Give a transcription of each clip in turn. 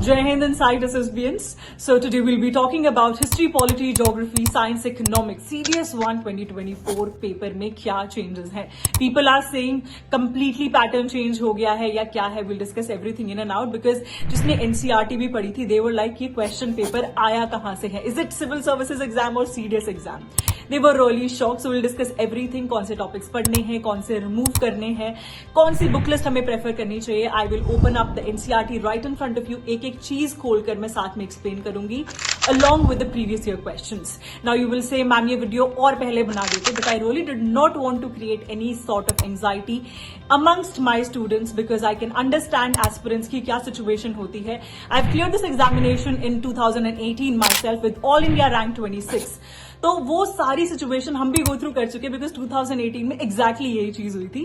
Jai Hind and Site Recipients. So today we'll be talking about history, polity, geography, science, economics. CDS 1 2024 paper में क्या changes हैं? People are saying completely pattern change हो गया है या क्या है? We'll discuss everything in and out because जिसने NCERT भी पढ़ी थी, they were like ये question paper आया कहाँ से है? Is it civil services exam or CDS exam? They were really shocked. So we'll discuss everything. कौन से topics पढ़ने हैं, कौन से remove करने हैं, कौन सी book list हमें prefer करनी चाहिए. I will open up the NCERT right in front of you. एक एक चीज खोलकर मैं साथ में एक्सप्लेन करूंगी along with the previous year questions. Now you will say ma'am ये वीडियो और पहले बना देते, but I really did not want to create any sort of anxiety amongst my students because I can understand aspirants की क्या situation होती है. I've cleared this examination in 2018 myself with All India rank 26. तो वो सारी situation हम भी go through कर चुके बिकॉज 2018 में एग्जैक्टली यही चीज हुई थी.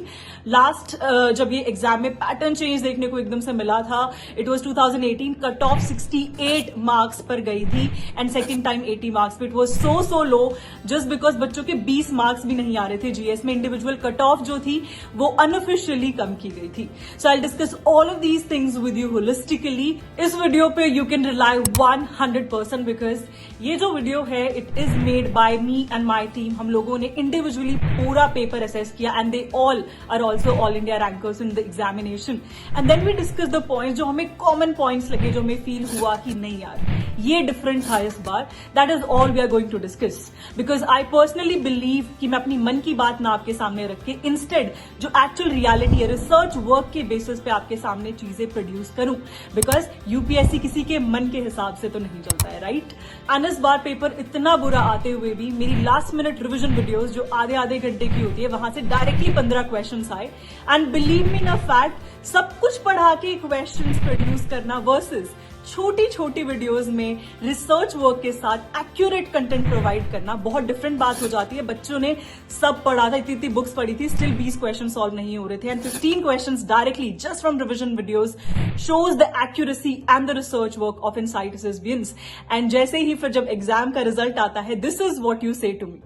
लास्ट जब ये एग्जाम में पैटर्न चेंज देखने को एकदम से मिला था, it was 2018. Cut off 68 marks पर गई थी एंड सेकेंड टाइम 80 मार्क्स पे. It was so low just because बच्चों के 20 मार्क्स भी नहीं आ रहे थे. जीएस में इंडिविजुअल कट ऑफ जो थी वो अनऑफिशियली कम की गई थी. So I discuss all of these things with you holistically. इस वीडियो पे यू कैन रिलाई 100% बिकॉज ये जो वीडियो है it is made by me and my team. हम लोगों ने individually पूरा पेपर असेस किया and they all are also all India rankers in the examination. And then we discuss the points जो हमें common points लगे, जो हमें feel हुआ कि नहीं यार ये different था इस बार. That is all we are going to discuss because I personally believe कि मैं अपनी मन की बात ना आपके सामने रख के instead जो actual reality है research work के basis पे आपके सामने चीजें produce करूं because UPSC किसी के मन के हिसाब से तो नहीं चलता है, right? And इस बार पेपर इतना बुरा आते हुए भी मेरी लास्ट मिनट रिवीजन वीडियोस जो आधे घंटे की होती है वहां से डायरेक्टली 15 क्वेश्चंस आए एंड बिलीव मी ना फैक्ट सब कुछ पढ़ा के क्वेश्चंस प्रोड्यूस करना वर्सेस छोटी वीडियोस में रिसर्च वर्क के साथ एक्यूरेट कंटेंट प्रोवाइड करना बहुत डिफरेंट बात हो जाती है. बच्चों ने सब पढ़ा था, इतनी बुक्स पढ़ी थी, स्टिल 20 क्वेश्चन सॉल्व नहीं हो रहे थे and 15 questions directly just from revision videos shows the accuracy and the research work of insight recipients. And जैसे ही फिर जब एग्जाम का रिजल्ट आता है, this is what you say to me.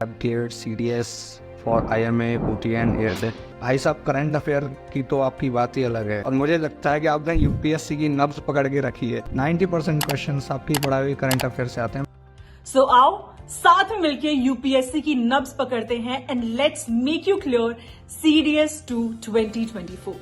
I've cleared CDS for IMA, OT and ASA. भाई साहब current affair की तो आपकी बात ही अलग है और मुझे लगता है कि आपने यूपीएससी की नब्ज पकड़ के रखी है. 90% क्वेश्चंस आपकी पढ़ाई हुई करंट अफेयर से आते हैं. सो आओ साथ में मिलकर यूपीएससी की नब्ज पकड़ते हैं and let's make you clear CDS 2 2024.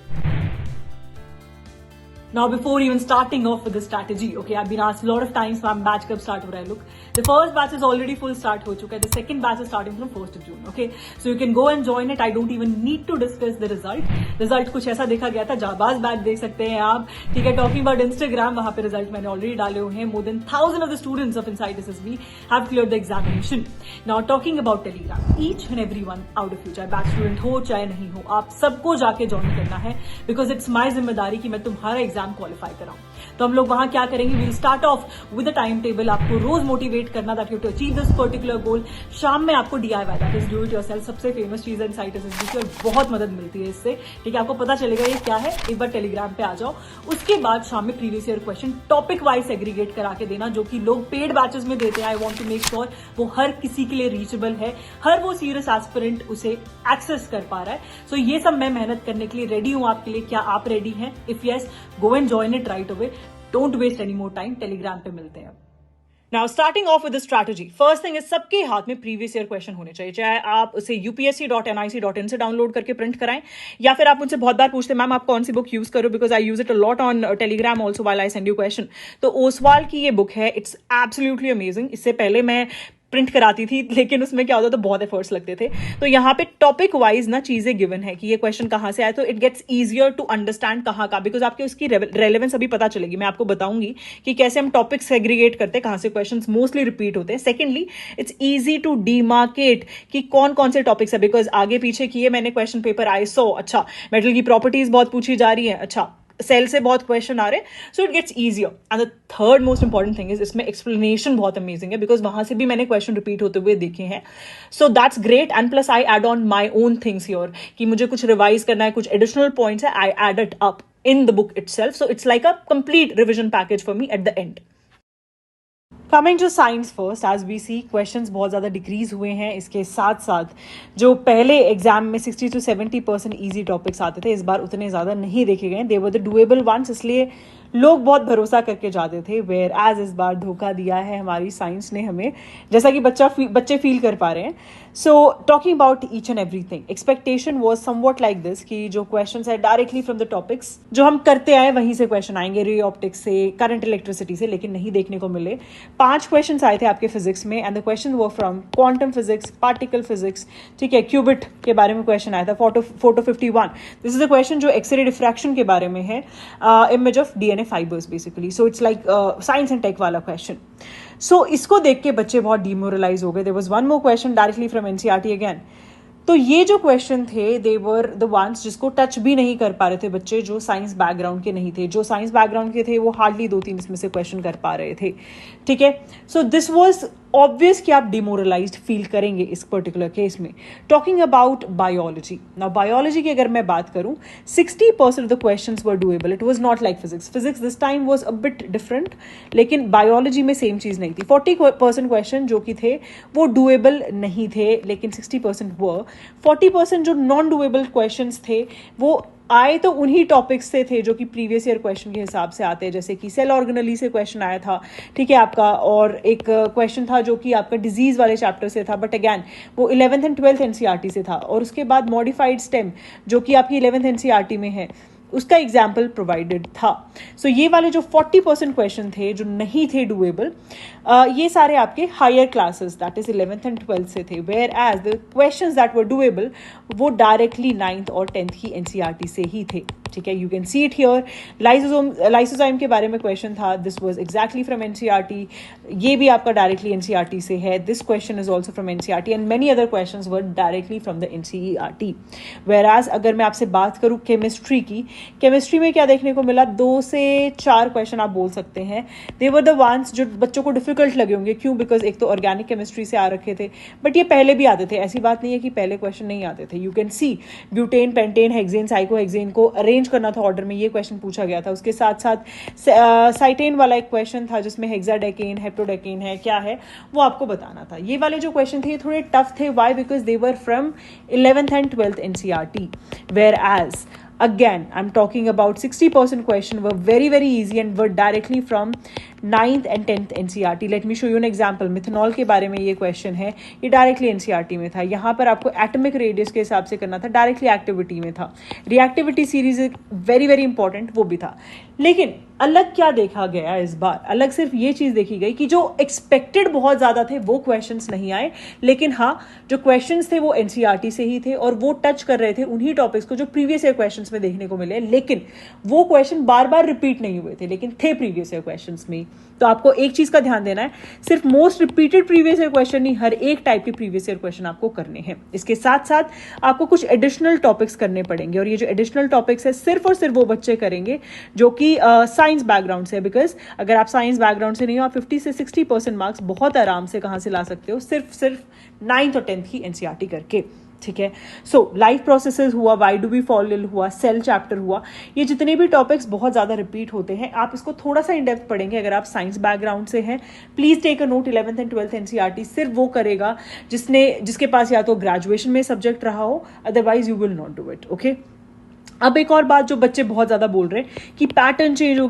Now, before even starting off with the strategy, okay, I've been asked a lot of times, ma'am, batch कब start हो रहा है? Look, the first batch is already full start हो चुका है. The second batch is starting from 1st of June, okay? So you can go and join it. I don't even need to discuss the result. Result कुछ ऐसा देखा गया था. जाबाज batch देख सकते हैं आप, ठीक है? Talking about Instagram, वहाँ पे result मैंने already डाले हुए हैं. More than 1,000 of the students of Insight SSB have cleared the examination. Now, talking about Telegram, each and every one out of you, चाहे batch student हो चाहे नहीं हो, आप सबको जाके join करना है because it's my जिम्मेदारी कि मैं तुम्हारा एग्जाम क्वालिफाई कराऊं. तो हम लोग वहां क्या करेंगे, will start off with the time table. आपको रोज मोटिवेट करना that you to achieve this particular goal. शाम में आपको DIY that is do it yourself सबसे फेमस चीज है इनसाइट एसएसबी की और बहुत मदद मिलती है इससे, ठीक है? आपको पता चलेगा ये क्या है. एक बार टेलीग्राम पे आ जाओ. उसके बाद शाम में previous year question topic wise aggregate करा के देना जो कि लोग पेड बैचेस में देते हैं. I want to make sure वो हर किसी के लिए रीचेबल है, हर वो सीरियस एस्पिरेंट उसे एक्सेस कर पा रहा है. सो ये सब मैं मेहनत करने के लिए रेडी हूं आपके लिए. क्या आप रेडी हैं? If yes, go and join it right away. Don't waste any more time. Telegram पे मिलते हैं. Now, starting off with the strategy, first thing is सबके हाथ में प्रीवियस ईयर क्वेश्चन होने चाहिए. चाहे आप उसे upsc.nic.in से डाउनलोड करके प्रिंट कराएं या फिर आप मुझसे बहुत बार पूछते हैं मैम आप कौन सी बुक यूज करो because I use it a lot on Telegram also while I send you question. तो ओसवाल की ये बुक है, इट्स एब्सोल्युटली अमेजिंग. इससे पहले मैं प्रिंट कराती थी लेकिन उसमें क्या होता था, बहुत एफर्ट्स लगते थे. तो यहाँ पे टॉपिक वाइज ना चीजें गिवन है कि ये क्वेश्चन कहाँ से आया, तो it gets easier to understand कहाँ का, बिकॉज आपके उसकी रेलेवेंस अभी पता चलेगी. मैं आपको बताऊंगी कि कैसे हम टॉपिक सेग्रीगेट करते हैं, कहाँ से क्वेश्चंस मोस्टली रिपीट होते हैं. Secondly, it's easy to demarcate कि कौन कौन से टॉपिक्स है बिकॉज आगे पीछे किए मैंने क्वेश्चन पेपर. आई सो अच्छा मेटल की प्रॉपर्टीज बहुत पूछी जा रही है, अच्छा सेल से बहुत क्वेश्चन आ रहे हैं. So it gets easier. And the third most important thing is इसमें एक्सप्लेनेशन बहुत अमेजिंग है बिकॉज वहां से भी मैंने क्वेश्चन रिपीट होते हुए देखे हैं. So that's great. And plus I add on my own things here कि मुझे कुछ रिवाइज करना है, कुछ एडिशनल पॉइंट्स है, I add it up in the book itself. So it's like a complete revision package for me at the end. Coming to science first, as we see questions बहुत ज़्यादा decrease हुए हैं. इसके साथ साथ जो पहले एग्जाम में 60 to 70% ईजी टॉपिक्स आते थे, इस बार उतने ज़्यादा नहीं देखे गए. दे वर द डुएबल वंस, इसलिए लोग बहुत भरोसा करके जाते थे, वेयर एज इस बार धोखा दिया है हमारी साइंस ने हमें, जैसा कि बच्चे फील कर पा रहे हैं. So talking about each and everything, expectation was somewhat like this कि जो क्वेश्चंस है डायरेक्टली फ्रॉम द टॉपिक्स जो हम करते आए वहीं से क्वेश्चन आएंगे, रे ऑप्टिक्स से, करंट इलेक्ट्रिसिटी से, लेकिन नहीं देखने को मिले. 5 क्वेश्चंस आए थे आपके फिजिक्स में एंड द क्वेश्चन वो from quantum physics, particle physics, ठीक है, क्यूबिट के बारे में क्वेश्चन आया था, photo 51. This is a question जो एक्सरे डिफ्रैक्शन के बारे में है, image of DNA fibres basically. So it's like science and tech वाला क्वेश्चन. सो इसको देख के बच्चे बहुत डिमोरलाइज हो गए. There was one more question directly from NCERT again. तो ये जो क्वेश्चन थे दे वर द वंस जिसको टच भी नहीं कर पा रहे थे बच्चे जो साइंस बैकग्राउंड के नहीं थे. जो साइंस बैकग्राउंड के थे वो हार्डली 2-3 इसमें से क्वेश्चन कर पा रहे थे, ठीक है. सो दिस वाज ऑब्वियस कि आप डिमोरलाइज्ड फील करेंगे इस पर्टिकुलर केस में. Talking about biology, now biology की अगर मैं बात करूं 60% of the questions were doable. It was not like physics this time was a bit different, लेकिन बायोलॉजी में सेम चीज नहीं थी. 40% क्वेश्चन जो कि थे वो डूएबल नहीं थे, लेकिन 60% वर. 40% जो नॉन डूएबल क्वेश्चंस थे वो आए तो उन्हीं टॉपिक्स से थे जो कि प्रीवियस ईयर क्वेश्चन के हिसाब से आते हैं, जैसे कि सेल ऑर्गेनली से क्वेश्चन आया था, ठीक है आपका, और एक क्वेश्चन था जो कि आपका डिजीज वाले चैप्टर से था, बट अगैन वो 11th एंड 12th एनसीईआरटी से था. और उसके बाद मॉडिफाइड स्टेम जो कि आपकी 11th एनसीईआरटी में है उसका एग्जाम्पल प्रोवाइडेड था. सो ये वाले जो 40% क्वेश्चन थे जो नहीं थे डूएबल, ये सारे आपके higher classes that is 11th and 12th से थे, whereas the questions that were doable वो डायरेक्टली 9th और 10th की एनसीईआरटी से ही थे, ठीक है. You can see it here. Lysozyme के बारे में क्वेश्चन था, this was exactly from NCERT. ये भी आपका डायरेक्टली एनसीईआरटी से है. This question is also from NCERT and many other questions were directly from the NCERT. Whereas अगर मैं आपसे बात करूँ केमिस्ट्री की, केमिस्ट्री में क्या देखने को मिला, 2 से 4 क्वेश्चन आप बोल सकते हैं. दे वर द वंस जो बच्चों को डिफिकल्ट लगे होंगे. क्यों? बिकॉज एक तो ऑर्गेनिक केमिस्ट्री से आ रखे थे, बट ये पहले भी आते थे. ऐसी बात नहीं है कि पहले क्वेश्चन नहीं आते थे. You can see butane, pentane, hexane, cyclohexane को अरेंज करना था ऑर्डर में, ये क्वेश्चन पूछा गया था. उसके साथ साथ साइटेन वाला एक क्वेश्चन था जिसमें हेक्साडेकेन, हेप्टोडेकेन है, क्या है वो आपको बताना था. ये वाले जो क्वेश्चन थे ये थोड़े टफ थे. Y? Because they were from 11th and 12th NCERT, where as again I'm talking about 60% question were very easy and were directly from 9th and 10th NCERT. Let me show you an example. Methanol के बारे में ये question है, ये directly NCERT में था. यहाँ पर आपको एटॉमिक रेडियस के हिसाब से करना था, डायरेक्टली एक्टिविटी में था. रिएक्टिविटी सीरीज वेरी इंपॉर्टेंट, वो भी था. लेकिन अलग क्या देखा गया इस बार? अलग सिर्फ ये चीज देखी गई कि जो एक्सपेक्टेड बहुत ज्यादा थे वो क्वेश्चंस नहीं आए, लेकिन हाँ जो क्वेश्चंस थे वो एनसीईआरटी से ही थे और वो टच कर रहे थे उन्हीं टॉपिक्स को जो प्रीवियस ईयर क्वेश्चंस में देखने को मिले. लेकिन वो क्वेश्चन बार बार रिपीट नहीं हुए थे, लेकिन थे प्रीवियस ईयर क्वेश्चंस में. तो आपको एक चीज का ध्यान देना है, सिर्फ most repeated previous year question नहीं, हर एक टाइप के प्रीवियस ईयर क्वेश्चन आपको करने हैं. इसके साथ साथ आपको कुछ एडिशनल टॉपिक्स करने पड़ेंगे, और ये जो एडिशनल टॉपिक्स है सिर्फ और सिर्फ वो बच्चे करेंगे जो कि साइंस बैकग्राउंड से है. बिकॉज अगर आप साइंस बैकग्राउंड से नहीं हो, आप 50 से 60% मार्क्स बहुत आराम से कहां से ला सकते हो, सिर्फ 9th और 10th की एनसीईआरटी करके, ठीक है. सो लाइफ प्रोसेसेस हुआ, why do we fall ill हुआ, सेल चैप्टर हुआ, ये जितने भी टॉपिक्स बहुत ज्यादा रिपीट होते हैं, आप इसको थोड़ा सा इन डेप्थ पढ़ेंगे. अगर आप साइंस बैकग्राउंड से हैं, please take a note. 11th and 12th NCERT सिर्फ वो करेगा जिसके पास या तो ग्रेजुएशन में सब्जेक्ट रहा हो, otherwise you will not do it, okay. अब एक और बात जो बच्चे बहुत ज्यादा बोल रहे हैं कि पैटर्न चेंज हो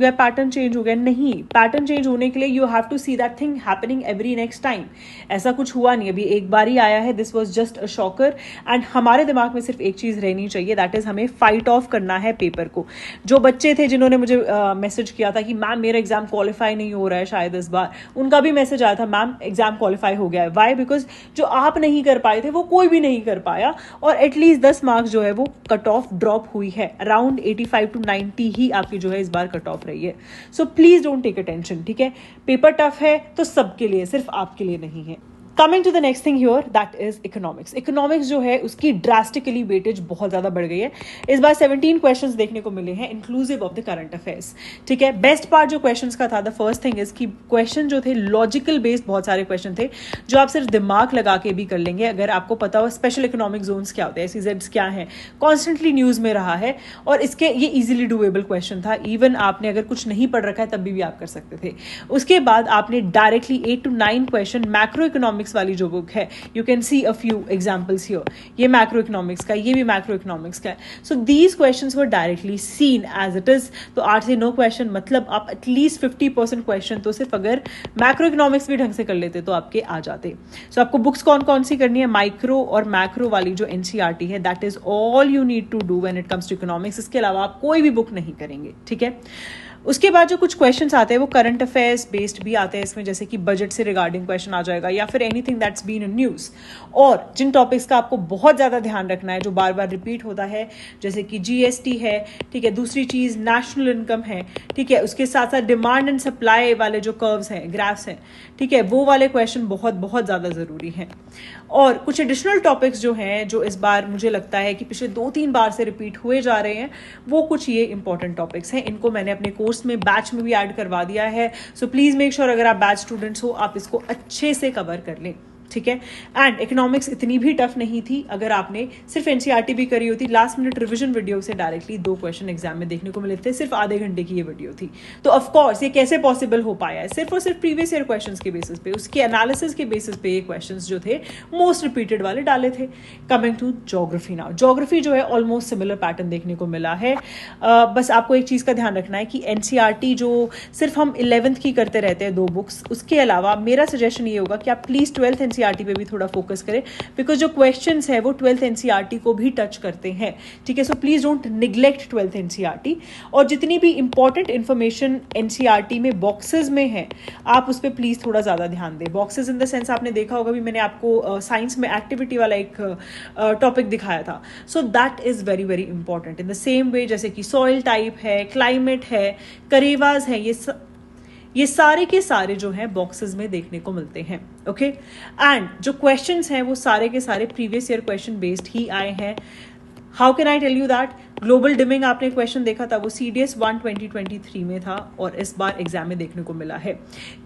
गया. नहीं, पैटर्न चेंज होने के लिए you have to see that thing happening every next time. ऐसा कुछ हुआ नहीं, अभी एक बार ही आया है. This was just a shocker. And हमारे दिमाग में सिर्फ एक चीज रहनी चाहिए, दैट इज हमें फाइट ऑफ करना है पेपर को. जो बच्चे थे जिन्होंने मुझे मैसेज किया था कि मैम मेरा एग्जाम क्वालिफाई नहीं हो रहा है शायद इस बार, उनका भी मैसेज आया था मैम एग्जाम क्वालिफाई हो गया है. वाई? बिकॉज जो आप नहीं कर पाए थे वो कोई भी नहीं कर पाया, और एटलीस्ट 10 मार्क्स जो है वो कट ऑफ ड्रॉप हुई है. अराउंड 85 to 90 ही आपकी जो है इस बार कट ऑफ रही है. So please don't take attention, ठीक है. पेपर टफ है तो सबके लिए, सिर्फ आपके लिए नहीं है. Coming to the next thing here, that is economics. Economics जो है उसकी ड्रास्टिकली वेटेज बहुत ज्यादा बढ़ गई है. इस बार 17 क्वेश्चंस देखने को मिले हैं inclusive of the current affairs, ठीक है. बेस्ट पार्ट जो क्वेश्चंस का था, द फर्स्ट थिंग इज कि क्वेश्चन जो थे लॉजिकल बेस्ड, बहुत सारे क्वेश्चन थे जो आप सिर्फ दिमाग लगा के भी कर लेंगे. अगर आपको पता हो स्पेशल इकोनॉमिक जोन्स क्या होते हैं, SEZs क्या है, कॉन्स्टेंटली न्यूज में रहा है, और इसके ये इजिली डूएबल क्वेश्चन था. इवन आपने अगर कुछ नहीं पढ़ रखा है तब भी आप कर सकते थे. उसके बाद आपने directly 8 to 9 question macro economic economics वाली जो बुक है, you can see a few examples here, ये मैक्रो इकोनॉमिक्स का, ये भी मैक्रो इकोनॉमिक्स का है. So these questions were directly seen as it is. तो 8 से 9 क्वेश्चन मतलब आप एटलीस्ट 50% क्वेश्चन तो सिर्फ अगर मैक्रो इकोनॉमिक्स भी ढंग से कर लेते तो आपके आ जाते. सो आपको बुक्स कौन कौन सी करनी है, माइक्रो और मैक्रो वाली जो एनसीईआरटी है, that is all you need to do when it comes to economics. इसके अलावा आप कोई भी बुक नहीं करेंगे, ठीक है. उसके बाद जो कुछ क्वेश्चंस आते हैं वो करंट अफेयर्स बेस्ड भी आते हैं इसमें, जैसे कि बजट से रिगार्डिंग क्वेश्चन आ जाएगा या फिर anything that's been in news. और जिन टॉपिक्स का आपको बहुत ज़्यादा ध्यान रखना है, जो बार बार रिपीट होता है, जैसे कि जीएसटी है, ठीक है, दूसरी चीज़ नेशनल इनकम है, ठीक है, उसके साथ साथ डिमांड एंड सप्लाई वाले जो कर्व्स हैं, ग्राफ्स हैं, ठीक है, वो वाले क्वेश्चन बहुत बहुत ज़्यादा ज़रूरी हैं. और कुछ एडिशनल टॉपिक्स जो हैं, जो इस बार मुझे लगता है कि पिछले 2-3 बार से रिपीट हुए जा रहे हैं, वो कुछ ये इंपॉर्टेंट टॉपिक्स हैं. इनको मैंने अपने कोर्स में, बैच में भी ऐड करवा दिया है. सो प्लीज मेक श्योर अगर आप बैच स्टूडेंट्स हो आप इसको अच्छे से कवर कर लें, ठीक है. एंड इकोनॉमिक्स इतनी भी टफ नहीं थी अगर आपने सिर्फ एनसीईआरटी भी करी होती. लास्ट मिनट रिवीजन वीडियो से डायरेक्टली 2 क्वेश्चन एग्जाम में देखने को मिले थे, सिर्फ आधे घंटे की ये वीडियो थी. तो ऑफ कोर्स ये कैसे पॉसिबल हो पाया है, सिर्फ और सिर्फ प्रीवियस ईयर क्वेश्चंस के बेसिस पे, उसके एनालिसिस के बेसिस पे ये क्वेश्चंस जो थे मोस्ट रिपीटेड वाले डाले थे. Coming to geography now, geography जो है ऑलमोस्ट सिमिलर पैटर्न देखने को मिला है. बस आपको एक चीज का ध्यान रखना है कि एनसीईआरटी जो सिर्फ हम 11th की करते रहते हैं 2 बुक्स, उसके अलावा मेरा सजेशन ये होगा कि आप प्लीज 12th एनसीईआरटी पे भी थोड़ा फोकस करें, बिकॉज जो क्वेश्चंस है वो 12th एनसीईआरटी को भी टच करते हैं, ठीक है. So please don't neglect 12th NCERT. और जितनी भी इंपॉर्टेंट इंफॉर्मेशन एनसीईआरटी में बॉक्सेस में है, आप उस पर प्लीज थोड़ा ज्यादा ध्यान दें. बॉक्सेस इन द सेंस आपने देखा होगा भी, मैंने आपको साइंस में एक्टिविटी वाला एक टॉपिक दिखाया था. So that is very very important. In the same way जैसे कि सॉइल टाइप है, क्लाइमेट है, करेवाज है, ये सारे के सारे जो हैं बॉक्सेस में देखने को मिलते हैं, ओके. एंड जो क्वेश्चंस हैं वो सारे के सारे प्रीवियस ईयर क्वेश्चन बेस्ड ही आए हैं. How can I tell you that? Global dimming आपने क्वेश्चन देखा था, वो CDS 1 2023 में था और इस बार एग्जाम में देखने को मिला है.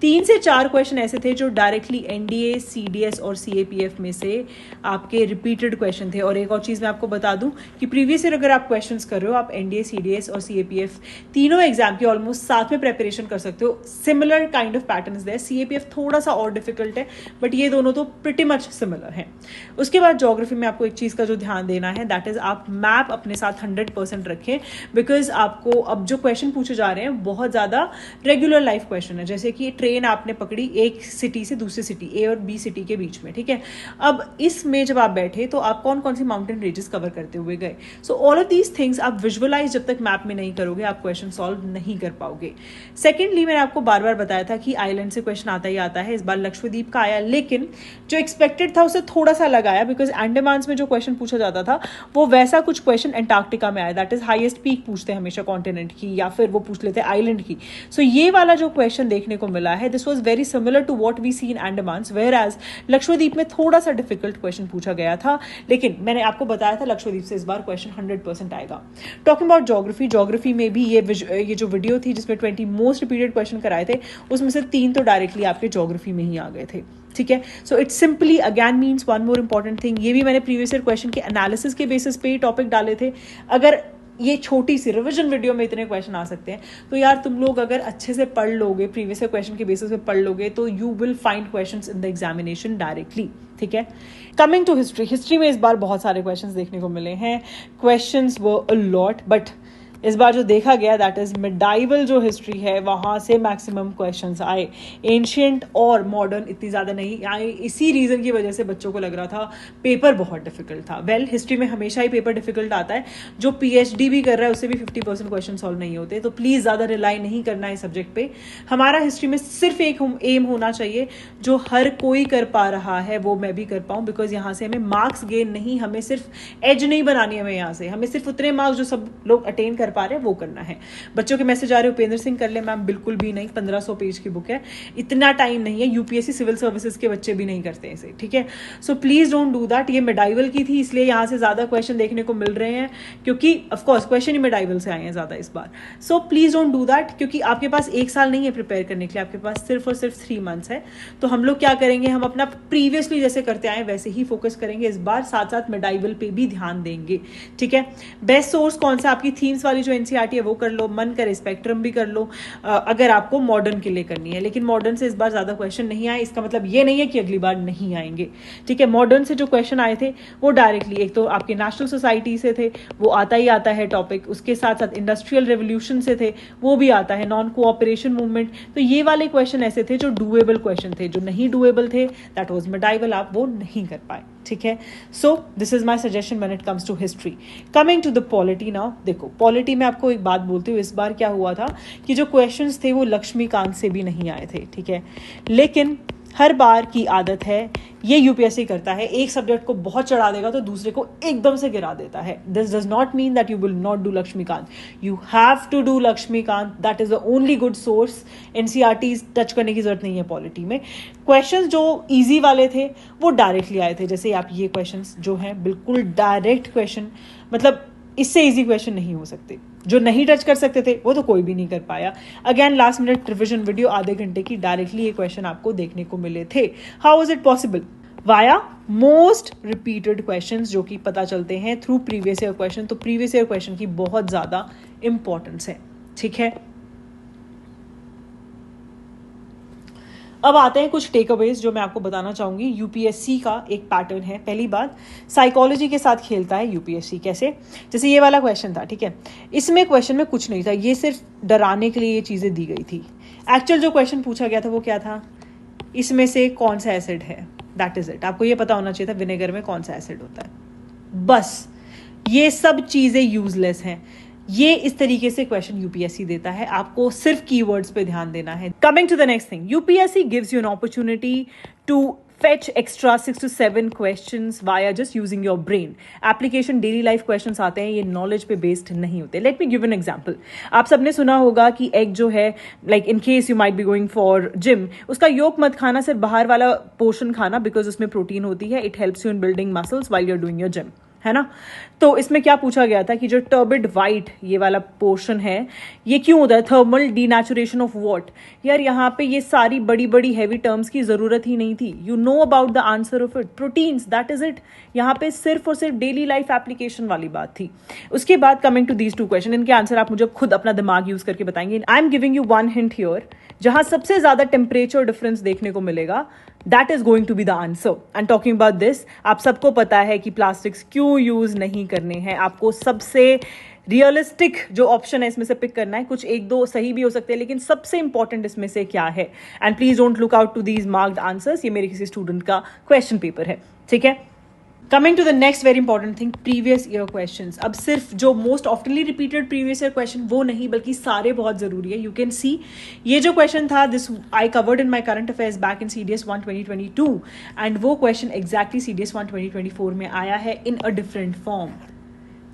3 से 4 क्वेश्चन ऐसे थे जो डायरेक्टली NDA, CDS और CAPF में से आपके रिपीटेड क्वेश्चन थे. और एक और चीज मैं आपको बता दूं कि प्रीवियस ईयर अगर आप क्वेश्चंस कर रहे हो, आप NDA, CDS और CAPF तीनों एग्जाम की ऑलमोस्ट साथ में प्रेपरेशन कर सकते हो. Similar kind of pattern there. CAPF थोड़ा सा और डिफिकल्ट है, बट ये दोनों तो प्रिटी मच सिमिलर हैं. उसके बाद ज्योग्राफी में आपको एक चीज का जो ध्यान देना है, दैट इज आप मैप अपने साथ 100% रखें, बिकॉज आपको अब जो क्वेश्चन पूछे जा रहे हैं बहुत ज्यादा रेगुलर लाइफ क्वेश्चन है. जैसे कि ट्रेन आपने पकड़ी एक सिटी से दूसरी सिटी, A और B सिटी के बीच में, ठीक है. अब इसमें जब आप बैठे तो आप कौन कौन सी माउंटेन रेंजेस कवर करते हुए गए. So all of these things आप विजुअलाइज जब तक मैप में नहीं करोगे, आप क्वेश्चन सॉल्व नहीं कर पाओगे. सेकेंडली, मैंने आपको बार बार बताया था कि आइलैंड से क्वेश्चन आता ही आता है. इस बार लक्षद्वीप का आया, लेकिन जो एक्सपेक्टेड था उससे थोड़ा सा लगाया, बिकॉज अंडमान में जो क्वेश्चन पूछा जाता था वो वैसा कुछ क्वेश्चन एंटार्क्टिका में आया. दैट इज हाईएस्ट पीक पूछते हैं हमेशा कॉन्टिनेंट की, या फिर वो पूछ लेते हैं आइलैंड की. सो ये वाला जो क्वेश्चन देखने को मिला है, this was very similar to what we see in Andaman, whereas Lakshadweep में थोड़ा सा डिफिकल्ट क्वेश्चन पूछा गया था. लेकिन मैंने आपको बताया था लक्षद्वीप से इस बार क्वेश्चन 100% आएगा. टॉकिंग अबाउट ज्योग्राफी, ज्योग्राफी में भी ये जो वीडियो थी जिसमें 20 मोस्ट रिपीटेड क्वेश्चन कराए थे, उसमें से 3 तो डायरेक्टली आपके ज्योग्राफी में ही आ गए थे, ठीक है. So it simply again means one more important thing, ये भी मैंने प्रीवियस ईयर क्वेश्चन के एनालिसिस के बेसिस पे ही टॉपिक डाले थे. अगर ये छोटी सी रिवीजन वीडियो में इतने क्वेश्चन आ सकते हैं, तो यार तुम लोग अगर अच्छे से पढ़ लोगे, प्रीवियस ईयर क्वेश्चन के बेसिस पे पढ़ लोगे, तो you will find questions in the examination directly, ठीक है. कमिंग टू हिस्ट्री, हिस्ट्री में इस बार बहुत सारे क्वेश्चंस देखने को मिले हैं. Questions were a lot, but इस बार जो देखा गया दैट इज मिडाइवल जो हिस्ट्री है वहां से मैक्सिमम क्वेश्चंस आए. एंशियंट और मॉडर्न इतनी ज्यादा नहीं आए. इसी रीजन की वजह से बच्चों को लग रहा था पेपर बहुत डिफिकल्ट था. वेल, हिस्ट्री में हमेशा ही पेपर डिफिकल्ट आता है. जो PhD भी कर रहा है उससे भी 50% क्वेश्चन सॉल्व नहीं होते. तो प्लीज ज्यादा रिलाई नहीं करना है सब्जेक्ट पे. हमारा हिस्ट्री में सिर्फ एक एम होना चाहिए जो हर कोई कर पा रहा है, वो मैं भी कर पाऊं, बिकॉज यहाँ से हमें मार्क्स गेन नहीं, हमें सिर्फ एज नहीं बनानी, हमें यहाँ से हमें सिर्फ उतने मार्क्स जो सब लोग अटेन कर पा रहे हैं वो करना है. बच्चों के मैसेज आ रहे, उपेंद्र सिंह कर ले. मैम बिल्कुल भी नहीं, 1500 पेज की बुक है, इतना टाइम नहीं है. UPSC सिविल सर्विसेज के बच्चे भी नहीं करते इसे, ठीक है. So please don't do that. ये मिडाइवल की थी इसलिए यहाँ से ज्यादा क्वेश्चन देखने को मिल रहे हैं, क्योंकि ऑफकोर्स क्वेश्चन ही मिडाइवल से आए हैं ज्यादा इस बार. So please don't do that, क्योंकि आपके पास 1 साल नहीं है प्रिपेयर करने के लिए, आपके पास सिर्फ और सिर्फ 3 मंथ्स है. तो हम लोग क्या करेंगे, हम अपना प्रीवियसली जैसे करते आए वैसे ही फोकस करेंगे इस बार, साथ साथ मिडाइवल पे भी ध्यान देंगे, ठीक है. बेस्ट सोर्स कौन सा, आपकी थीम्स वाली वाली जो एनसीईआरटी है वो कर लो, मन करे स्पेक्ट्रम भी कर लो, अगर आपको मॉडर्न के लिए करनी है। लेकिन मॉडर्न से इस बार ज़्यादा क्वेश्चन नहीं आए, इसका मतलब ये नहीं है कि अगली बार नहीं आएंगे, ठीक है। मॉडर्न से जो क्वेश्चन आए थे वो डायरेक्टली एक तो आपके नेशनल सोसाइटी से थे, वो आता ही आता है टॉपिक, उसके साथ साथ इंडस्ट्रियल रेवोल्यूशन से थे, वो भी आता है, नॉन कोऑपरेशन मूवमेंट। तो ये वाले क्वेश्चन ऐसे थे जो डूएबल क्वेश्चन थे, जो नहीं डूएबल थे दैट वाज मेडाइवल, आप वो नहीं कर पाए, ठीक है। So this is my suggestion when it comes to history. Coming to the polity now, देखो पॉलिटी में आपको एक बात बोलती हूँ, इस बार क्या हुआ था कि जो क्वेश्चंस थे वो लक्ष्मीकांत से भी नहीं आए थे, ठीक है। लेकिन हर बार की आदत है, ये यूपीएससी करता है, एक सब्जेक्ट को बहुत चढ़ा देगा तो दूसरे को एकदम से गिरा देता है। This does not mean that you will not do Laxmikanth, you have to do Laxmikanth, that is the only good source. NCERT touch करने की जरूरत नहीं है पॉलिटी में। क्वेश्चंस जो इजी वाले थे वो डायरेक्टली आए थे, जैसे आप ये क्वेश्चंस जो हैं बिल्कुल डायरेक्ट क्वेश्चन, मतलब इससे इजी क्वेश्चन नहीं हो सकते। जो नहीं टच कर सकते थे वो तो कोई भी नहीं कर पाया। Again last minute revision video आधे घंटे की, डायरेक्टली ये क्वेश्चन आपको देखने को मिले थे। How is it possible? Via most repeated questions जो कि पता चलते हैं थ्रू प्रीवियस ईयर क्वेश्चन। तो प्रीवियस ईयर क्वेश्चन की बहुत ज्यादा इंपॉर्टेंस है, ठीक है। अब आते हैं कुछ टेकअवेज जो मैं आपको बताना चाहूंगी। यूपीएससी का एक पैटर्न है, पहली बात साइकोलॉजी के साथ खेलता है यूपीएससी। कैसे? जैसे ये वाला क्वेश्चन था, ठीक है, इसमें क्वेश्चन में कुछ नहीं था, ये सिर्फ डराने के लिए ये चीजें दी गई थी। एक्चुअल जो क्वेश्चन पूछा गया था वो क्या था, इसमें से कौन सा एसिड है, दैट इज इट। आपको ये पता होना चाहिए था विनेगर में कौन सा एसिड होता है, बस। ये सब चीजें यूजलेस हैं। ये इस तरीके से क्वेश्चन यूपीएससी देता है, आपको सिर्फ कीवर्ड्स पे ध्यान देना है। Coming to the next thing, UPSC gives you an opportunity to fetch extra 6 to 7 questions via just using your brain. Application daily life questions आते हैं, ये knowledge पे based नहीं होते। Let me give an example. आप सबने सुना होगा कि egg जो है, like in case you might be going for gym, उसका yolk मत खाना, सिर्फ बाहर वाला पोर्शन खाना, because उसमें प्रोटीन होती है। It helps you in building muscles while you're doing your gym, है ना। तो इसमें क्या पूछा गया था कि जो टर्बिड वाइट ये वाला पोर्शन है, ये क्यों होता है? Thermal denaturation of what? यार यहाँ पे ये सारी बड़ी बड़ी हैवी टर्म्स की जरूरत ही नहीं थी। You know about the answer of it, proteins, that is it. यहाँ पे सिर्फ और सिर्फ डेली लाइफ एप्लीकेशन वाली बात थी। उसके बाद कमिंग टू दीज 2 क्वेश्चन, इनके आंसर आप मुझे खुद अपना दिमाग यूज करके बताएंगे। I am giving you 1 hint here, जहां सबसे ज्यादा टेम्परेचर डिफरेंस देखने को मिलेगा, that is going to be the answer. And talking about this, आप सबको पता है कि प्लास्टिक्स क्यों यूज नहीं करने हैं। आपको सबसे रियलिस्टिक जो ऑप्शन है इसमें से पिक करना है। कुछ 1-2 सही भी हो सकते हैं, लेकिन सबसे इंपॉर्टेंट इसमें से क्या है? And please don't look out to these marked answers, ये मेरे किसी स्टूडेंट का क्वेश्चन पेपर है, ठीक है। Coming to the next very important thing, previous year questions. अब सिर्फ जो most oftenly repeated previous year question वो नहीं, बल्कि सारे बहुत जरूरी है। यू कैन सी ये जो क्वेश्चन था, this I covered in my current affairs back in CDS 1 2022, and वो क्वेश्चन एग्जैक्टली CDS 1 2024 में आया है in a different form.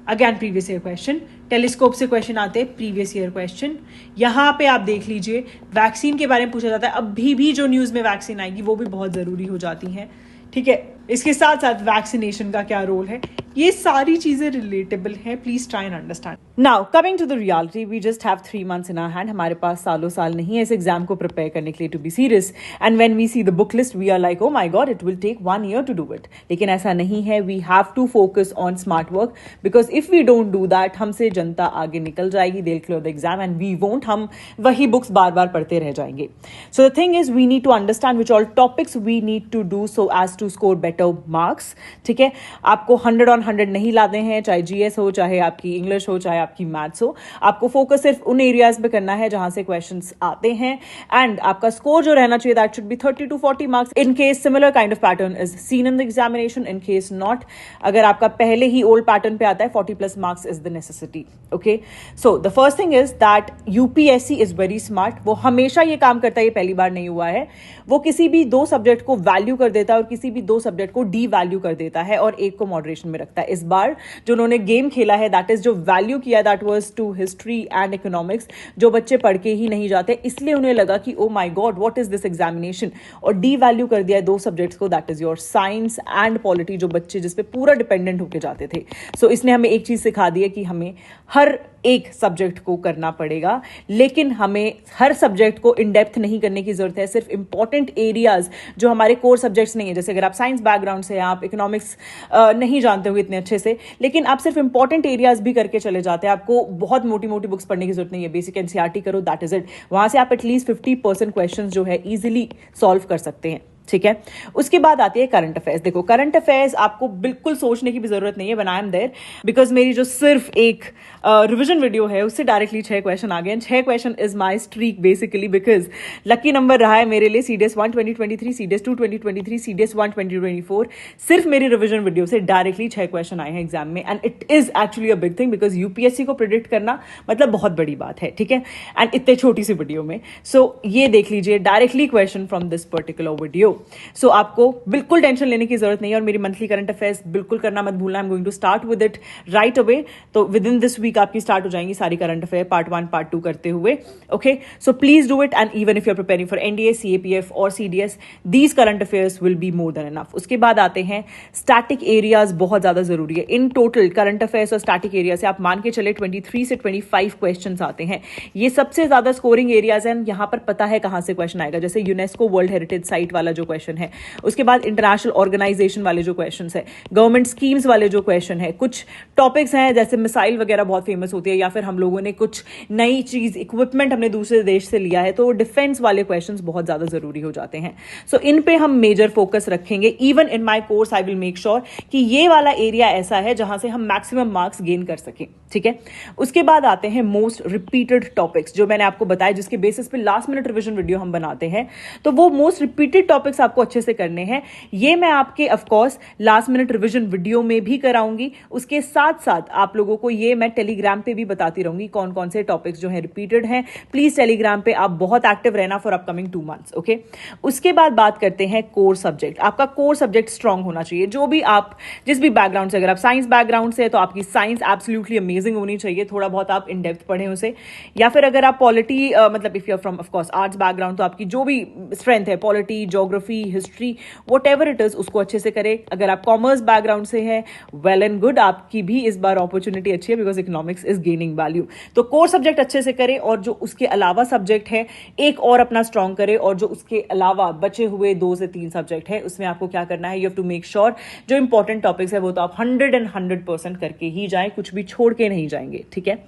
Again previous year question, telescope से क्वेश्चन आते हैं, प्रीवियस ईयर क्वेश्चन। यहाँ पे आप देख लीजिए, वैक्सीन के बारे में पूछा जाता है। अभी भी जो न्यूज में वैक्सीन आएगी वो भी बहुत जरूरी हो जाती हैं, ठीक है। इसके साथ साथ वैक्सीनेशन का क्या रोल है, ये सारी चीजें रिलेटेबल हैं। Please try and understand. Now coming to the reality, we just have 3 months in our hand. हमारे पास सालों साल नहीं है इस एग्जाम को प्रिपेयर करने के लिए, to be serious. And when we see the book list we are like, oh my god, it will take 1 year to do it. लेकिन ऐसा नहीं है, we have to focus on smart work, because if we don't do that, हमसे जनता आगे निकल जाएगी, they will clear the exam and we won't, हम वही बुक्स बार बार पढ़ते रह जाएंगे। So the thing is, we need to understand which all topics we need to do so as to score better marks, ठीक है। आपको 100 on 100 नहीं लाते हैं, चाहे GS हो, चाहे आपकी इंग्लिश हो, चाहे आपकी मैथ्स हो। आपको फोकस सिर्फ उन एरियाज पे करना है जहां से क्वेश्चंस आते हैं, एंड आपका स्कोर जो रहना चाहिए that should be 30 to 40 marks in case similar kind of pattern is seen in the examination. In case not, अगर आपका पहले ही ओल्ड पैटर्न पे आता है, 40+ marks is the necessity, okay. So the first thing is that UPSC is very smart. वो हमेशा ये काम करता है, ये पहली बार नहीं हुआ है। वो किसी भी 2 सब्जेक्ट को वैल्यू कर देता है और किसी भी 2 सब्जेक्ट को डी वैल्यू कर देता है, और एक को मॉडरेशन में रखता है। इस बार जो उन्होंने गेम खेला है, दैट इज जो वैल्यू किया, that was to history and economics, जो बच्चे पढ़ के ही नहीं जाते, इसलिए उन्हें लगा कि ओ my God what is this examination, और डी वैल्यू कर दिया है 2 सब्जेक्ट्स को, that is your science and polity, जो बच्चे जिस पे पूरा डिपेंडेंट होके जाते थे। सो इसने हमें एक चीज सिखा दी है कि हमें हर एक सब्जेक्ट को करना पड़ेगा, लेकिन हमें हर सब्जेक्ट को इन डेप्थ नहीं करने की जरूरत है। सिर्फ इंपॉर्टेंट एरियाज जो हमारे कोर सब्जेक्ट्स नहीं है, जैसे अगर आप साइंस बैकग्राउंड से, आप इकोनॉमिक्स नहीं जानते हो इतने अच्छे से, लेकिन आप सिर्फ इंपॉर्टेंट एरियाज भी करके चले जाते हैं, आपको बहुत मोटी मोटी बुक्स पढ़ने की जरूरत नहीं है, बेसिक एनसीईआरटी करो, दैट इज इट। वहां से आप एटलीस्ट 50% क्वेश्चन जो है इजिली सॉल्व कर सकते हैं, ठीक है। उसके बाद आती है करंट अफेयर्स। देखो, करंट अफेयर्स आपको बिल्कुल सोचने की भी जरूरत नहीं है when I am there, because मेरी जो सिर्फ एक रिवीजन वीडियो है उससे डायरेक्टली 6 क्वेश्चन आ गए। 6 question is my streak basically, because lucky number रहा है मेरे लिए CDS 1 2023, CDS 2 2023, CDS 1 2024। सिर्फ मेरी रिवीजन वीडियो से डायरेक्टली 6 क्वेश्चन आए हैं एग्जाम में, and it is actually a big thing, because UPSC को प्रिडिक्ट करना मतलब बहुत बड़ी बात है, ठीक है, एंड इतने छोटी सी वीडियो में। सो ये देख लीजिए, directly question from this particular video. So आपको बिल्कुल टेंशन लेने की जरूरत नहीं है, और मेरी मंथली करंट अफेयर्स बिल्कुल करना मत भूलना। I am going to start with it right away. तो विद इन दिस वीक आपकी स्टार्ट हो जाएंगी सारी करंट अफेयर पार्ट 1 पार्ट 2 करते हुए, okay. So please do it, and even if you are preparing for NDA, CAPF और CDS, these current affairs will be more than enough. उसके बाद आते हैं स्टैटिक एरियाज, बहुत ज्यादा जरूरी है। इन टोटल करंट अफेयर्स और स्टैटिक एरिया से आप मान के चले 23 से 25 क्वेश्चन आते हैं। ये सबसे ज्यादा स्कोरिंग एरियाज हैं, यहां पर पता है कहां से क्वेश्चन आएगा, जैसे यूनेस्को वर्ल्ड हेरिटेज साइट वाला जो क्वेश्चन है, उसके बाद इंटरनेशनल ऑर्गेनाइजेशन वाले जो क्वेश्चन है, गवर्नमेंट स्कीम्स वाले जो क्वेश्चन है, कुछ टॉपिक्स हैं जैसे मिसाइल वगैरह बहुत फेमस होती है, या फिर हम लोगों ने कुछ नई चीज इक्विपमेंट हमने दूसरे देश से लिया है, तो डिफेंस वाले क्वेश्चंस बहुत ज्यादा जरूरी हो जाते हैं। सो इन पे हम मेजर फोकस रखेंगे। Even in my course I will make sure कि ये वाला एरिया ऐसा है जहां से हम मैक्सिमम मार्क्स गेन कर सकें, ठीक है। उसके बाद आते हैं मोस्ट रिपीटेड टॉपिक्स, जो मैंने आपको बताया, जिसके बेसिस पे लास्ट मिनट रिवीजन वीडियो हम बनाते हैं। तो वो मोस्ट रिपीटेड टॉपिक्स आपको अच्छे से करने हैं। ये मैं आपके of course last minute revision video में भी कराऊंगी। उसके साथ साथ आप लोगों को ये मैं टेलीग्राम पे भी बताती रहूंगी कौन कौन से टॉपिक्स जो है रिपीटेड हैं। प्लीज टेलीग्राम पे आप बहुत एक्टिव रहना फॉर अपकमिंग 2 मंथ्स, ओके। उसके बाद बात करते हैं कोर सब्जेक्ट। आपका कोर सब्जेक्ट स्ट्रांग होना चाहिए। जो भी आप जिस भी बैकग्राउंड से, अगर आप साइंस बैकग्राउंड से है तो आपकी साइंस एब्सोल्युटली अमेजिंग होनी चाहिए, थोड़ा बहुत आप इन डेप्थ पढ़ें उसे। या फिर अगर आप पॉलिटी मतलब if you are from of course arts background, तो आपकी जो भी स्ट्रेंथ है, polity, geography, history, whatever it is, उसको अच्छे से करें। अगर आप कॉमर्स बैकग्राउंड से है, वेल एंड गुड, आपकी भी इस बार अपॉर्चुनिटी अच्छी है, because economics is gaining value. तो कोर सब्जेक्ट अच्छे से करें, और जो उसके अलावा सब्जेक्ट है एक और अपना स्ट्रांग करें, और जो उसके अलावा बचे हुए 2 से 3 सब्जेक्ट है, उसमें आपको क्या करना है, you have to make sure जो इंपॉर्टेंट टॉपिक्स है वो तो आप 100% करके ही जाएं, कुछ भी छोड़ के नहीं जाएंगे, ठीक है।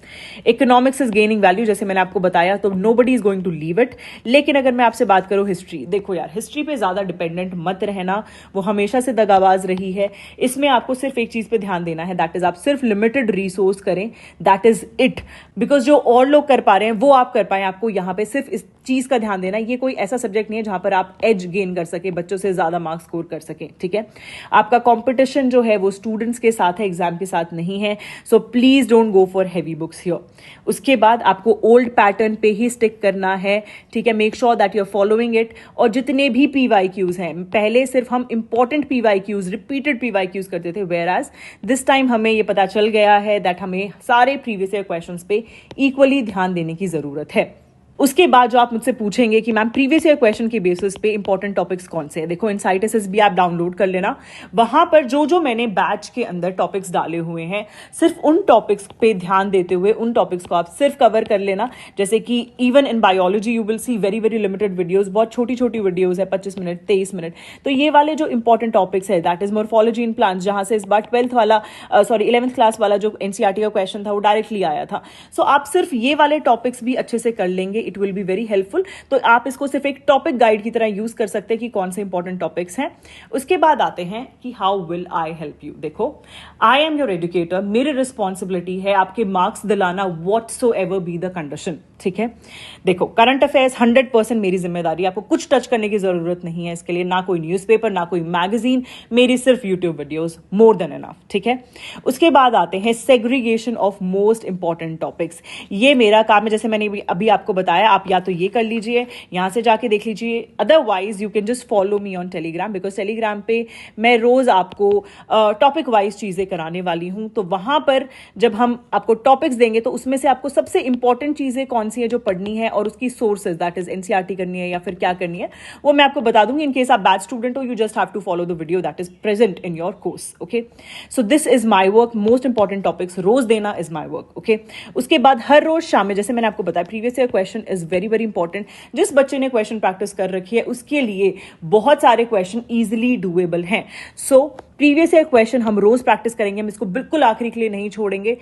इकोनॉमिक्स इज गेनिंग वैल्यू, जैसे मैंने आपको बताया, तो nobody is going to leave it. लेकिन अगर मैं आपसे बात करूं हिस्ट्री, देखो यार, हिस्ट्री पे ज्यादा डिपेंडेंट मत रहना, वो हमेशा से दगाबाज रही है। इसमें आपको सिर्फ एक चीज पे ध्यान देना है, दैट इज आप सिर्फ लिमिटेड रिसोर्स करें, दैट इज इट। बिकॉज जो और लोग कर पा रहे हैं वो आप कर पाए, आपको यहां पे सिर्फ इस चीज का ध्यान देना है। ये कोई ऐसा सब्जेक्ट नहीं है जहां पर आप एज गेन कर सके, बच्चों से ज्यादा मार्क्स स्कोर कर सके, ठीक है। आपका कंपटीशन जो है वो स्टूडेंट्स के साथ है, एग्जाम के साथ नहीं है। So please don't go for heavy books here. उसके बाद आपको ओल्ड पैटर्न पे ही स्टिक करना है, ठीक है। Make sure that you are following it. और जितने भी PYQs हैं, पहले सिर्फ हम इंपॉर्टेंट PYQs, रिपीटेड PYQs करते थे, वेयर एज दिस टाइम हमें ये पता चल गया है दैट हमें सारे प्रीवियस ईयर क्वेश्चंस पे इक्वली ध्यान देने की जरूरत है। उसके बाद जो आप मुझसे पूछेंगे कि मैम प्रीवियस ईयर क्वेश्चन के बेसिस पे इंपॉर्टेंट टॉपिक्स कौन से हैं, देखो इनसाइट SSB आप डाउनलोड कर लेना। वहां पर जो जो मैंने बैच के अंदर टॉपिक्स डाले हुए हैं, सिर्फ उन टॉपिक्स पे ध्यान देते हुए उन टॉपिक्स को आप सिर्फ कवर कर लेना। जैसे कि even in biology you will see very very limited videos, बहुत छोटी छोटी वीडियोज है, 25 मिनट 23 मिनट। तो ये वाले जो इंपॉर्टेंट टॉपिक्स है, that is morphology in plants, जहां से इस बार 11th क्लास वाला जो NCERT का क्वेश्चन था वो डायरेक्टली आया था। सो आप सिर्फ ये वाले टॉपिक्स भी अच्छे से कर लेंगे, it will be very helpful. तो आप इसको सिर्फ एक टॉपिक गाइड की तरह यूज कर सकते हैं कि कौन से इंपॉर्टेंट टॉपिक्स हैं। उसके बाद आते हैं कि how will I help you. देखो, आई एम योर एजुकेटर, मेरी रिस्पॉन्सिबिलिटी है आपके मार्क्स दिलाना, व्हाटसोएवर बी द कंडीशन, ठीक है। देखो, करंट अफेयर्स 100% मेरी जिम्मेदारी, आपको कुछ टच करने की जरूरत नहीं है इसके लिए, ना कोई न्यूज़पेपर, ना कोई मैगजीन, मेरी सिर्फ YouTube videos, more than enough, ठीक है। उसके बाद आते हैं segregation of most important topics. ये मेरा काम है, जैसे मैंने अभी आपको बताया बताया, आप या तो ये कर लीजिए, यहाँ से जाके देख लीजिए, otherwise you can just follow me on Telegram, because Telegram पे मैं रोज आपको टॉपिक वाइज चीजें कराने वाली हूँ। तो वहां पर जब हम आपको टॉपिक्स देंगे तो उसमें से आपको सबसे इंपॉर्टेंट चीजें कौन सी है जो पढ़नी है और उसकी सोर्सेज, दैट इज एनसीईआरटी करनी है या फिर क्या करनी है, वो मैं आपको बता दूंगी। इन केस आप बैच स्टूडेंट हो, you just have to follow the video that is present in your course. Okay, so this is my work, most important topics रोज देना इज माई वर्क। ओके, उसके बाद हर रोज शाम में, जैसे मैंने आपको बताया, previous year question is very very important. जिस बच्चे ने क्वेश्चन प्रैक्टिस कर रखी है उसके लिए बहुत सारे क्वेश्चन इजिली डूएबल हैं। सो प्रीवियस ईयर क्वेश्चन हम रोज प्रैक्टिस करेंगे, हम इसको बिल्कुल आखिरी के लिए नहीं छोड़ेंगे।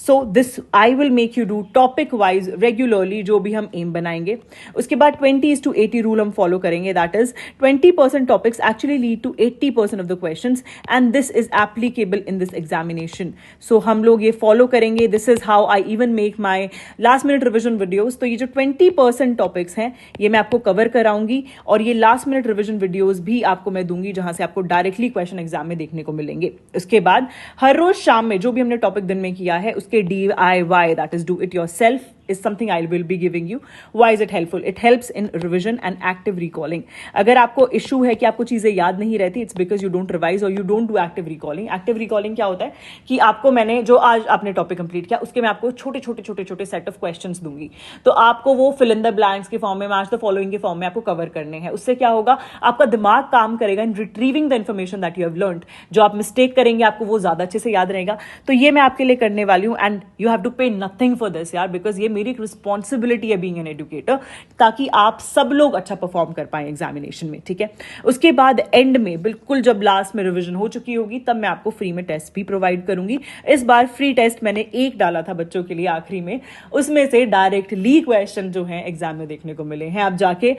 So this I will make you do topic wise regularly, जो भी हम एम बनाएंगे। उसके बाद 20:80 रूल हम फॉलो करेंगे, that is 20% topics actually lead to 80% of the questions and this is applicable in this examination. So हम लोग ये फॉलो करेंगे। This is how I even make my last minute revision videos. तो ये जो 20% topics हैं ये मैं आपको कवर कराऊंगी और ये लास्ट मिनट रिविजन वीडियोज भी आपको मैं दूंगी, जहां से आपको डायरेक्टली क्वेश्चन एग्जाम में देखने को मिलेंगे। उसके बाद हर रोज शाम में जो भी हमने टॉपिक दिन में किया है उसके DIY, that is do it yourself, is something I will be giving you. Why is it helpful? It helps in revision and active recalling. अगर आपको इशू है कि आपको चीजें याद नहीं रहती, it's because you don't revise or you don't do active recalling. Active recalling क्या होता है कि आपको मैंने जो आज आपने टॉपिक कंप्लीट किया उसके मैं आपको छोटे छोटे छोटे छोटे सेट ऑफ क्वेश्चंस दूंगी, तो आपको वो फिल इन द ब्लैंक्स के फॉर्म में, मैच द फॉलोइंग के फॉर्म में आपको कवर करने हैं। उससे क्या होगा, आपका दिमाग काम करेगा in retrieving the information that you have learned. जो आप मिस्टेक करेंगे आपको वो ज्यादा अच्छे से याद रहेगा। तो ये मैं आपके लिए करने वाली हूँ एंड यू हैव टू पे नथिंग फॉर दिस यार, बिकॉज ये मेरी एक रिस्पॉन्सिबिलिटी है बीइंग एन एजुकेटर, ताकि आप सब लोग अच्छा परफॉर्म कर पाए एग्जामिनेशन में। ठीक है, उसके बाद एंड में बिल्कुल जब लास्ट में रिवीजन हो चुकी होगी तब मैं आपको फ्री में टेस्ट भी प्रोवाइड करूंगी। इस बार फ्री टेस्ट मैंने एक डाला था बच्चों के लिए आखिरी में, उसमें से डायरेक्टली क्वेश्चन जो है एग्जाम में देखने को मिले हैं। आप जाके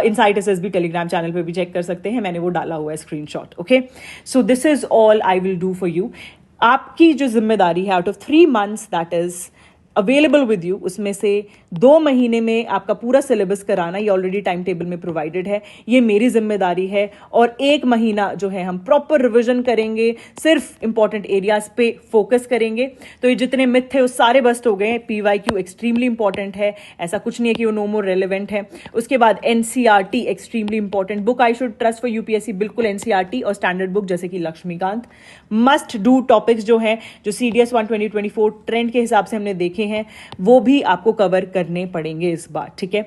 इनसाइट SSB टेलीग्राम चैनल पे भी चेक कर सकते हैं, मैंने वो डाला हुआ है screenshot. Okay, so this is all I will do for you. आपकी जो जिम्मेदारी है, out of 3 months that is available with you, उसमें से 2 महीने में आपका पूरा सिलेबस कराना, ये ऑलरेडी टाइम टेबल में प्रोवाइडेड है, ये मेरी जिम्मेदारी है। और 1 महीना जो है हम प्रॉपर रिवीजन करेंगे, सिर्फ इंपॉर्टेंट एरियाज पे फोकस करेंगे। तो ये जितने मिथ थे वो सारे बस्ट हो गए। PYQ एक्सट्रीमली इंपॉर्टेंट है, ऐसा कुछ नहीं है कि वो नो मोर रेलिवेंट है। उसके बाद NCERT extremely important book, I should trust for UPSC, बिल्कुल NCERT और स्टैंडर्ड बुक जैसे कि लक्ष्मीकांत। मस्ट डू टॉपिक्स जो हैं, जो CDS 1 2024 ट्रेंड के हिसाब से हमने देखे हैं, वो भी आपको कवर करने पड़ेंगे इस बार। ठीक है,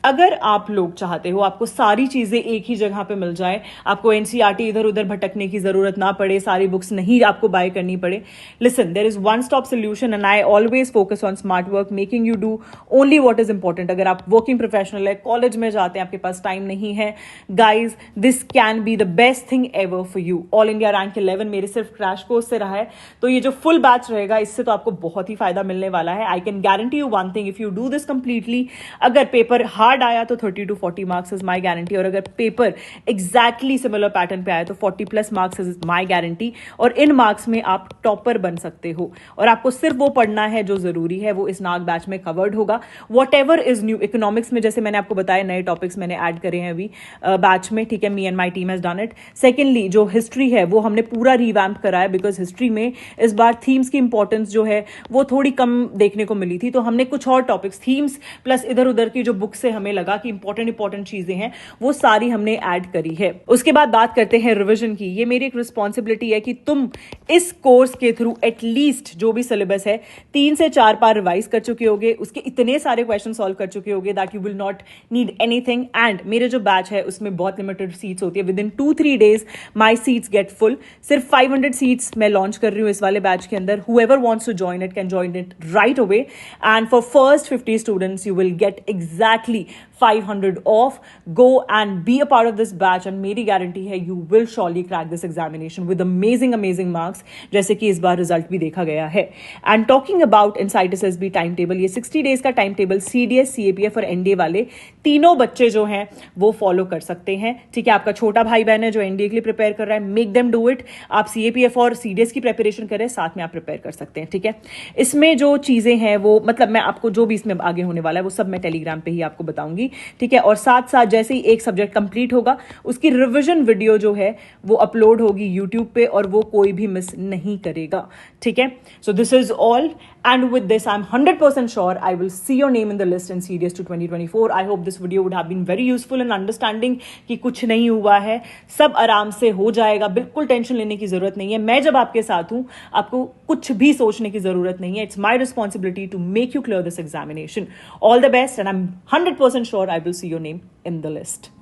अगर आप लोग चाहते हो आपको सारी चीजें एक ही जगह पे मिल जाए, आपको NCERT इधर उधर भटकने की जरूरत ना पड़े, सारी बुक्स नहीं आपको बाय करनी पड़े, listen, there is one stop solution and I always focus on smart work, making you do only what is important. अगर आप वर्किंग प्रोफेशनल है, कॉलेज में जाते हैं, आपके पास टाइम नहीं है, guys this can be the best thing ever for you. All India rank 11 मेरे सिर्फ क्रैश कोर्स से रहा है, तो ये जो फुल बैच रहेगा इससे तो आपको बहुत ही फायदा मिलने वाला है। I can guarantee you one thing, if you do this completely, अगर पेपर हार्ड आया तो 30 to 40 marks is my guarantee, और अगर पेपर exactly similar पैटर्न पे आया तो 40+ marks is my guarantee, और इन मार्क्स में आप टॉपर बन सकते हो। और आपको सिर्फ वो पढ़ना है जो जरूरी है, वो इस नाग बैच में कवर्ड होगा। What ever is new, economics में जैसे मैंने आपको बताया नए टॉपिक्स मैंने ऐड करे हैं अभी बैच में। ठीक है, me and my team has done it. Secondly जो हिस्ट्री है वो हमने पूरा रिवैम्प करा है, बिकॉज हिस्ट्री में इस बार थीम्स की इंपॉर्टेंस जो है वो थोड़ी कम देखने को मिली थी, तो हमने कुछ और टॉपिक्स, थीम्स प्लस इधर उधर की जो बुक से हमें लगा कि इंपॉर्टेंट चीजें हैं वो सारी हमने ऐड करी है। उसके बाद बात करते हैं रिवीजन की। ये मेरी एक रिस्पॉन्सिबिलिटी है कि तुम इस कोर्स के थ्रू एटलीस्ट जो भी सिलेबस है 3 से 4 बार रिवाइज कर चुके होगे, उसके इतने सारे क्वेश्चन सॉल्व कर चुके होगे that you will not need anything. And मेरे जो बैच है उसमें बहुत लिमिटेड सीट्स होती है, with in 2-3 days my seats get full. सिर्फ 500 सीट्स मैं लॉन्च कर रही हूँ इस वाले बैच के अंदर। Whoever wants to join it can join it right away, and for first 50 students you will get exactly 500 off. Go and be a part of this batch and मेरी guarantee है you will surely crack this examination with amazing marks, जैसे कि इस बार result भी देखा गया है। And talking about Insight SSB time table, ये 60 days का टाइम टेबल CDS, CAPF और NDA वाले तीनों बच्चे जो हैं वो फॉलो कर सकते हैं। ठीक है, आपका छोटा भाई बहन है जो NDA के लिए प्रिपेयर कर रहा है, मेक देम डू इट। आप CAPF और CDS की प्रिपरेशन कर रहे हैं, साथ में आप प्रिपेयर कर सकते हैं। ठीक है, इसमें जो चीजें हैं वो मतलब मैं आपको जो भी इसमें आगे होने वाला है वो सब मैं टेलीग्राम पे ही आपको बताऊंगी। ठीक है, और साथ साथ जैसे ही एक सब्जेक्ट कंप्लीट होगा उसकी रिवीजन वीडियो जो है वो अपलोड होगी यूट्यूब पे और वो कोई भी मिस नहीं करेगा। ठीक है, so this is all And with this, I'm 100% sure I will see your name in the list in CDS 2 2024. I hope this video would have been very useful in understanding कि कुछ नहीं हुआ है, सब आराम से हो जाएगा, बिल्कुल टेंशन लेने की जरूरत नहीं है. मैं जब आपके साथ हूं, आपको कुछ भी सोचने की जरूरत नहीं है. It's my responsibility to make you clear this examination. All the best, and I'm 100% sure I will see your name in the list.